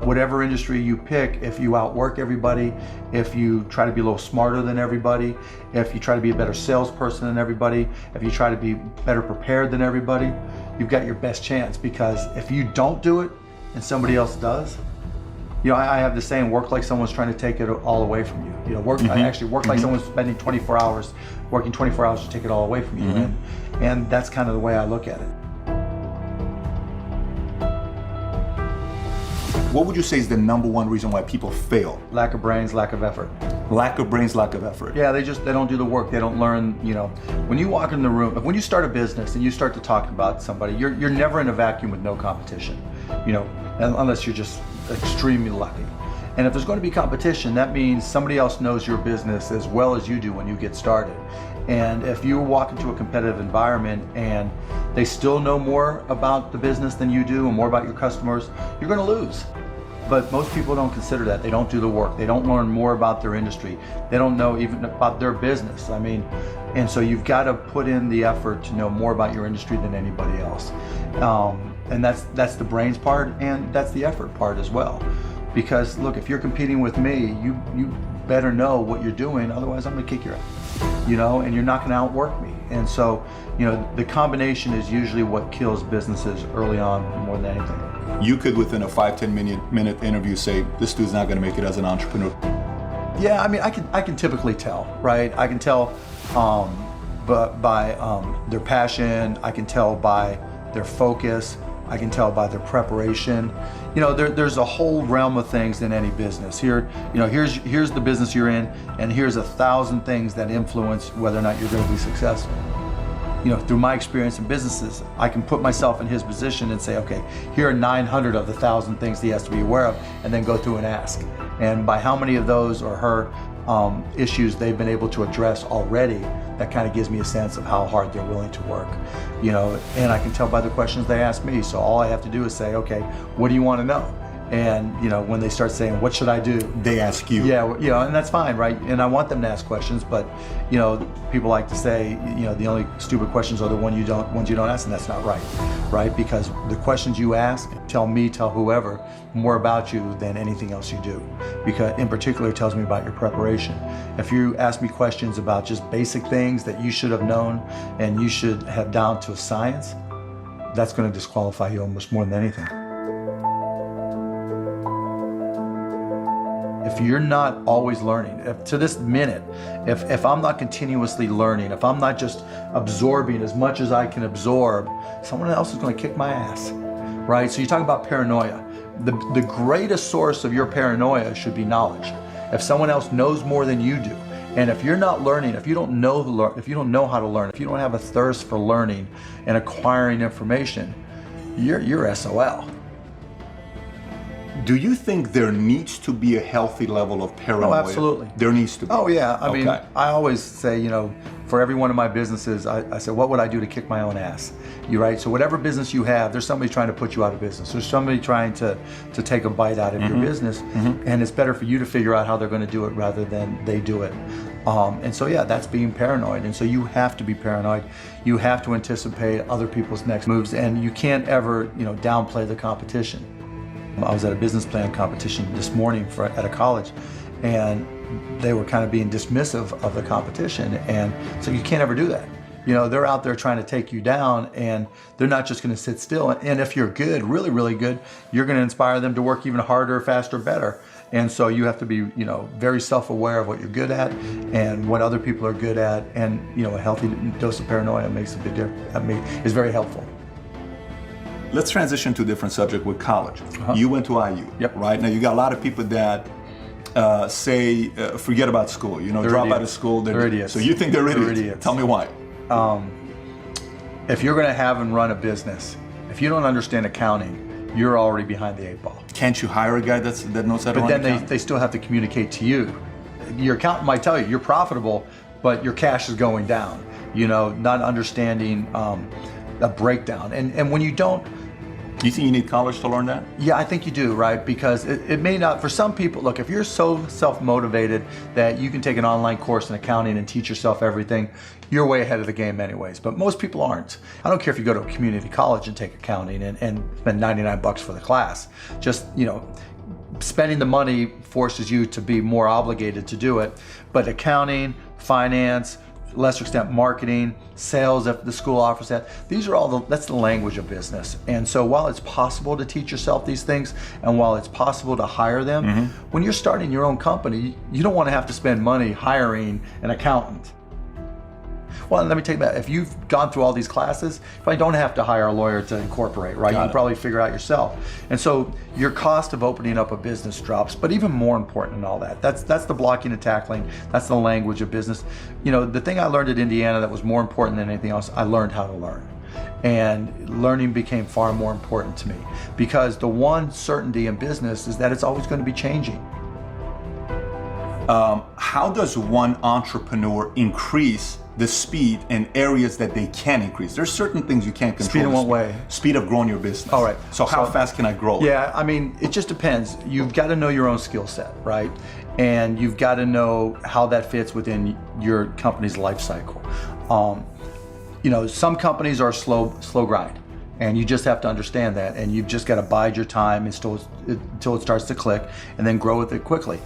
whatever industry you pick, if you outwork everybody, if you try to be a little smarter than everybody, if you try to be a better salesperson than everybody, if you try to be better prepared than everybody, you've got your best chance. Because if you don't do it and somebody else does, I have the saying, work like someone's trying to take it all away from you. I actually work like someone's spending 24 hours, working 24 hours to take it all away from you. And that's kind of the way I look at it. What would you say is the number one reason why people fail? Lack of brains, lack of effort. Lack of brains, lack of effort. Yeah, they don't do the work. They don't learn, when you walk in the room, when you start a business and you start to talk about somebody, you're never in a vacuum with no competition, unless you're just extremely lucky. And if there's going to be competition, that means somebody else knows your business as well as you do when you get started. And if you walk into a competitive environment and they still know more about the business than you do and more about your customers, you're going to lose. But most people don't consider that. They don't do the work. They don't learn more about their industry. They don't know even about their business. And so you've got to put in the effort to know more about your industry than anybody else. And that's the brains part, and that's the effort part as well. Because look, if you're competing with me, you better know what you're doing, otherwise I'm gonna kick your ass, and you're not gonna outwork me. And so, the combination is usually what kills businesses early on more than anything. You could, within a 5-10 minute interview, say, this dude's not gonna make it as an entrepreneur. Yeah, I can typically tell, right? I can tell by their passion, I can tell by their focus, I can tell by their preparation. There's a whole realm of things in any business. Here's the business you're in, and here's 1,000 things that influence whether or not you're going to be successful. Through my experience in businesses, I can put myself in his position and say, okay, here are 900 of the 1,000 things he has to be aware of, and then go through and ask. And by how many of those or her issues they've been able to address already, that kind of gives me a sense of how hard they're willing to work. And I can tell by the questions they ask me. So all I have to do is say, okay, what do you want to know? And when they start saying, what should I do? They ask you. Yeah, and that's fine, right? And I want them to ask questions, but people like to say, the only stupid questions are the ones you don't ask, and that's not right? Because the questions you ask tell whoever more about you than anything else you do. Because in particular, it tells me about your preparation. If you ask me questions about just basic things that you should have known and you should have down to a science, that's going to disqualify you almost more than anything. If you're not always learning, to this minute, if I'm not continuously learning, if I'm not just absorbing as much as I can absorb, someone else is going to kick my ass, right? So you talk about paranoia. The greatest source of your paranoia should be knowledge. If someone else knows more than you do, and if you're not learning, if you don't know how to learn, if you don't have a thirst for learning and acquiring information, you're SOL. Do you think there needs to be a healthy level of paranoia? Oh, absolutely. There needs to be. Oh, yeah. I mean, I always say, for every one of my businesses, I say, what would I do to kick my own ass? Right? So whatever business you have, there's somebody trying to put you out of business. There's somebody trying to take a bite out of your business. And it's better for you to figure out how they're going to do it rather than they do it. And so, yeah, that's being paranoid. And so you have to be paranoid. You have to anticipate other people's next moves, and you can't ever, downplay the competition. I was at a business plan competition this morning at a college, and they were kind of being dismissive of the competition, and so you can't ever do that. They're out there trying to take you down, and they're not just going to sit still. And if you're good, really, really good, you're going to inspire them to work even harder, faster, better. And so you have to be, very self-aware of what you're good at and what other people are good at, and a healthy dose of paranoia makes a big difference. Is very helpful. Let's transition to a different subject with college. You went to IU, Yep. Right? Now you got a lot of people that say, forget about school, They're drop idiots. out of school. They're idiots. So you think they're idiots? They're idiots. Tell me why. If you're going to have and run a business, if you don't understand accounting, you're already behind the 8 ball. Can't you hire a guy that knows how to But run then they still have to communicate to you. Your accountant might tell you you're profitable, but your cash is going down. Not understanding a breakdown. And when you don't, Do you think you need college to learn that? yeah, I think you do, right? Because it may not, for some people, look, if you're so self-motivated that you can take an online course in accounting and teach yourself everything, you're way ahead of the game anyways. But most people aren't. I don't care if you go to a community college and take accounting and spend $99 for the class. Just, spending the money forces you to be more obligated to do it. But accounting, finance, lesser extent marketing, sales, if the school offers that, these are all that's the language of business. And so while it's possible to teach yourself these things, and while it's possible to hire them, when you're starting your own company, you don't want to have to spend money hiring an accountant. Well, let me take that. If you've gone through all these classes, you probably don't have to hire a lawyer to incorporate, right? You can probably figure out yourself. And so your cost of opening up a business drops, but even more important than all that, that's the blocking and tackling, that's the language of business. You know, the thing I learned at Indiana that was more important than anything else, I learned how to learn. And learning became far more important to me, because the one certainty in business is that it's always going to be changing. How does one entrepreneur increase the speed in areas that they can increase? There's certain things you can't control. Speed in what way? Speed of growing your business. All right. So how fast can I grow? Yeah, I mean, it just depends. You've got to know your own skill set, right? And you've got to know how that fits within your company's life cycle. You know, some companies are slow grind, and you just have to understand that, and you've just got to bide your time until it starts to click, and then grow with it quickly.